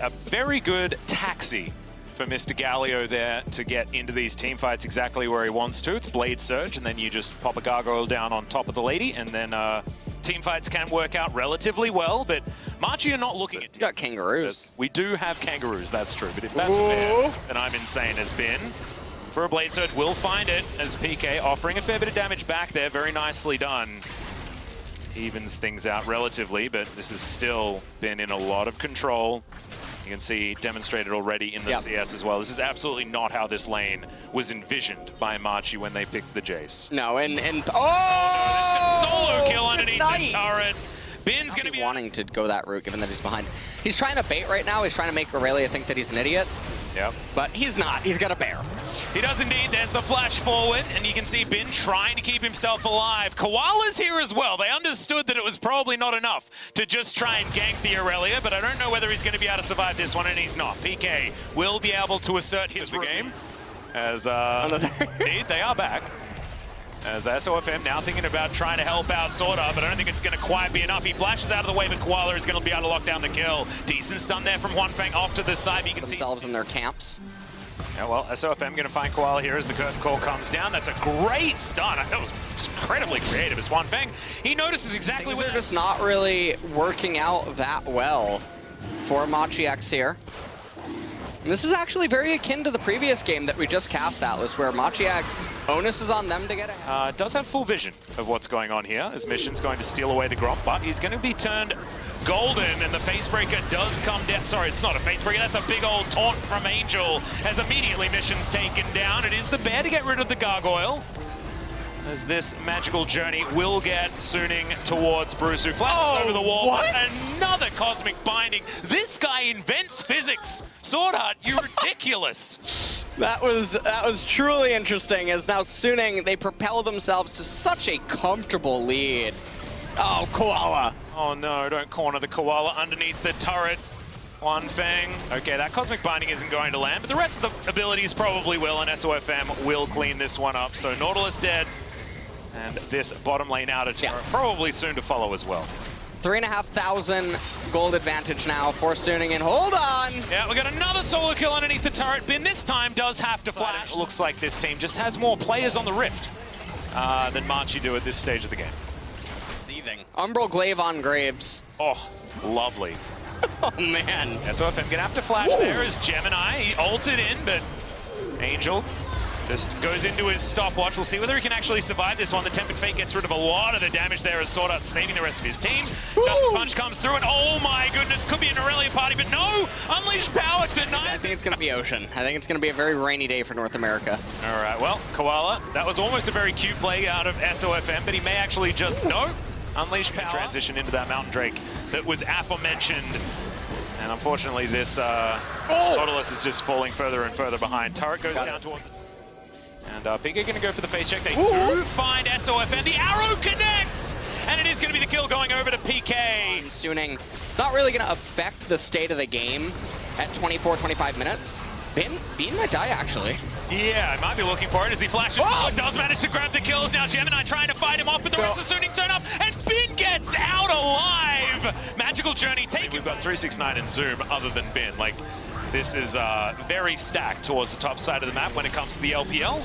a very good taxi for Mr. Galio there to get into these team fights exactly where he wants to. It's Blade Surge, and then you just pop a gargoyle down on top of the lady, and then team fights can work out relatively well, but Machi are not looking at... Got kangaroos. We do have kangaroos, that's true, but if that's a bear, then I'm insane as Bin. For a Blade Surge, will find it as PK offering a fair bit of damage back there. Very nicely done. Evens things out relatively, but this has still been in a lot of control. You can see demonstrated already in the CS as well. This is absolutely not how this lane was envisioned by Machi when they picked the Jace. No, and solo kill underneath the turret. Bin's going to be wanting to go that route, given that he's behind. He's trying to bait right now. He's trying to make Aurelia think that he's an idiot. Yep. But he's not. He's got a bear. He does indeed. There's the flash forward, and you can see Bin trying to keep himself alive. Koala's here as well. They understood that it was probably not enough to just try and gank the Aurelia, but I don't know whether he's going to be able to survive this one, and he's not. PK will be able to assert his game. As indeed, they are back. As SOFM now thinking about trying to help out Sorta, but I don't think it's going to quite be enough. He flashes out of the way, but Koala is going to be able to lock down the kill. Decent stun there from Huanfeng off to the side. You can see themselves in their camps. Yeah, well, SOFM going to find Koala here as the curtain call comes down. That's a great stun. That was incredibly creative as Huanfeng. He notices exactly what... They're just not really working out that well for Machi X here. And this is actually very akin to the previous game that we just cast, Atlas, where Machi X, onus is on them to get ahead. Does have full vision of what's going on here, as Mission's going to steal away the Gromp, but he's going to be turned golden, and the Facebreaker does come down. Sorry, it's not a Facebreaker, that's a big old taunt from Angel, as immediately Mission's taken down. It is the bear to get rid of the Gargoyle, as this magical journey will get Suning towards Bruce, who flashes over the wall. What? Another Cosmic Binding. This guy invents physics. Sword Art, you're ridiculous. That was truly interesting, as now Suning, they propel themselves to such a comfortable lead. Oh, Koala. Oh no, don't corner the Koala underneath the turret. Huanfeng. Okay, that Cosmic Binding isn't going to land, but the rest of the abilities probably will, and SOFM will clean this one up. So Nautilus dead. And this bottom lane outer turret probably soon to follow as well. 3,500 gold advantage now for Suning, and hold on! Yeah, we got another solo kill underneath the turret. Bin this time does have to flash. It looks like this team just has more players on the Rift than Machi do at this stage of the game. Seething. Umbral Glaive on Graves. Oh, lovely. Oh, man. SOFM gonna have to flash there as Gemini. He ulted in, but Angel just goes into his stopwatch. We'll see whether he can actually survive this one. The Tempered Fate gets rid of a lot of the damage there as Sword Art saving the rest of his team. Justice Punch comes through, and oh my goodness, could be an Aurelia party, but no! Unleashed Power denies I think it's going to be Ocean. I think it's going to be a very rainy day for North America. All right, well, Koala, that was almost a very cute play out of SOFM, but he may actually just, no, Unleash Power. Transition into that Mountain Drake that was aforementioned. And unfortunately, this Nautilus is just falling further and further behind. Turret goes down towards... And PK going to go for the face check. They do find SOFM. The arrow connects! And it is going to be the kill going over to PK. Suning, not really going to affect the state of the game at 24, 25 minutes. Bin might die, actually. Yeah, I might be looking for it as he flashes. Oh, does manage to grab the kills. Now Gemini trying to fight him off, but the rest of Suning turn up, and Bin gets out alive! Magical Journey taking... We've got 369 and Zoom other than Bin. Like, this is very stacked towards the top side of the map when it comes to the LPL.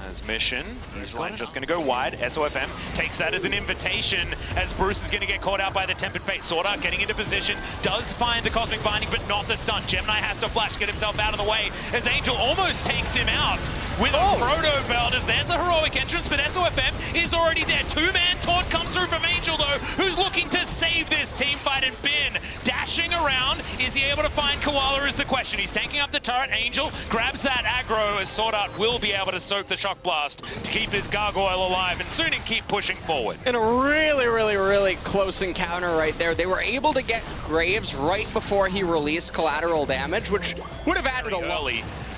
As Mission, he's just going to go wide. SOFM takes that as an invitation as Bruce is going to get caught out by the Tempered Fate. Sword Art getting into position, does find the Cosmic Binding, but not the stun. Gemini has to flash to get himself out of the way as Angel almost takes him out with a Proto Belt as there's the heroic entrance, but SOFM is already dead. Two-man taunt comes through from Angel, though, who's looking to save this team fight, and Bin dashing around. Is he able to find Koala is the question. He's tanking up the turret. Angel grabs that aggro as Sword Art will be able to soak the Shock Blast to keep his Gargoyle alive and soon keep pushing forward. And a really, really, really close encounter right there. They were able to get Graves right before he released collateral damage, which would have added a lot.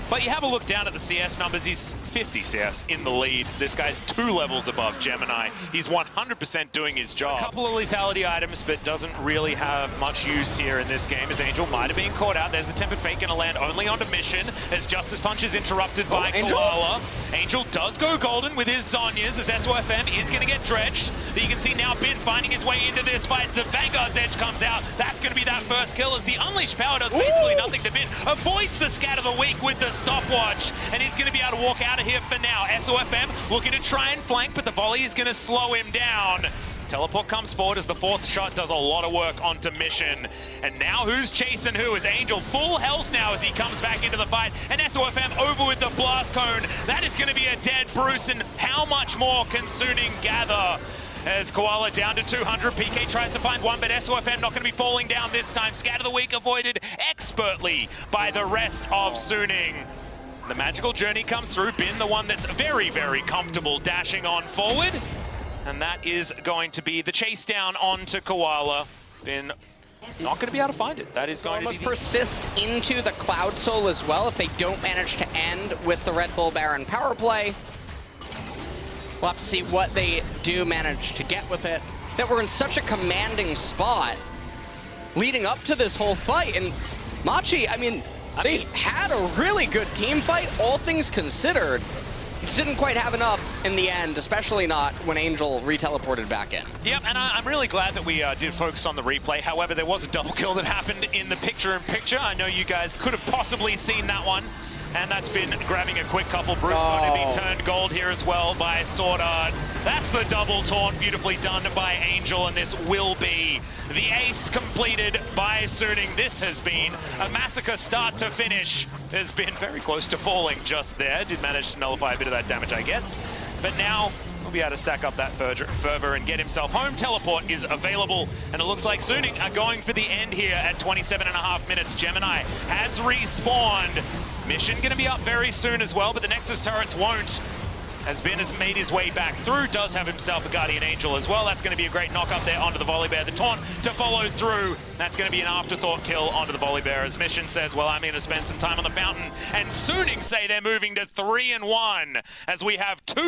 But you have a look down at the CS numbers, he's 50 CS in the lead. This guy's 2 levels above Gemini. He's 100% doing his job. A couple of lethality items, but doesn't really have much use here in this game as Angel might have been caught out. There's the Tempered Fate gonna land only onto Mission as Justice Punch is interrupted by Koala. Angel does go golden with his Zonyas as SOFM is gonna get dredged. But you can see now Bin finding his way into this fight. The Vanguard's Edge comes out. That's gonna be that first kill as the Unleashed Power does basically nothing to Bin. Avoids the scat of the week with the stopwatch, and he's going to be able to walk out of here for now. SOFM looking to try and flank, but the volley is going to slow him down. Teleport comes forward as the 4th shot does a lot of work onto Mission. And now who's chasing who? Is Angel full health now as he comes back into the fight, and SOFM over with the blast cone. That is going to be a dead Bruce, and how much more can Suning gather? As Koala down to 200, PK tries to find one, but SOFM not going to be falling down this time. Scat of the week avoided expertly by the rest of Suning. The magical journey comes through. Bin, the one that's very, very comfortable dashing on forward. And that is going to be the chase down onto Koala. Bin not going to be able to find it. That is going to be... persist into the Cloud Soul as well if they don't manage to end with the Red Bull Baron power play. We'll have to see what they do manage to get with it. That we're in such a commanding spot leading up to this whole fight. And Machi, I mean, they had a really good team fight, all things considered. Just didn't quite have enough in the end, especially not when Angel re-teleported back in. Yep, and I'm really glad that we did focus on the replay. However, there was a double kill that happened in the picture-in-picture. I know you guys could have possibly seen that one. And that's been grabbing a quick couple. Bruce going to be turned gold here as well by Sword Art. That's the double taunt, beautifully done by Angel, and this will be the ace completed by Suning. This has been a massacre start to finish. Has been very close to falling just there. Did manage to nullify a bit of that damage, I guess. But now he'll be able to stack up that fervor and get himself home. Teleport is available, and it looks like Suning are going for the end here at 27.5 minutes. Gemini has respawned. Mission going to be up very soon as well, but the Nexus turrets won't. As Ben has made his way back through, does have himself a Guardian Angel as well. That's going to be a great knock up there onto the Volibear. The taunt to follow through. That's going to be an afterthought kill onto the Volibear as Mission says, well, I'm going to spend some time on the fountain. And Suning say they're moving to 3-1 as we have 2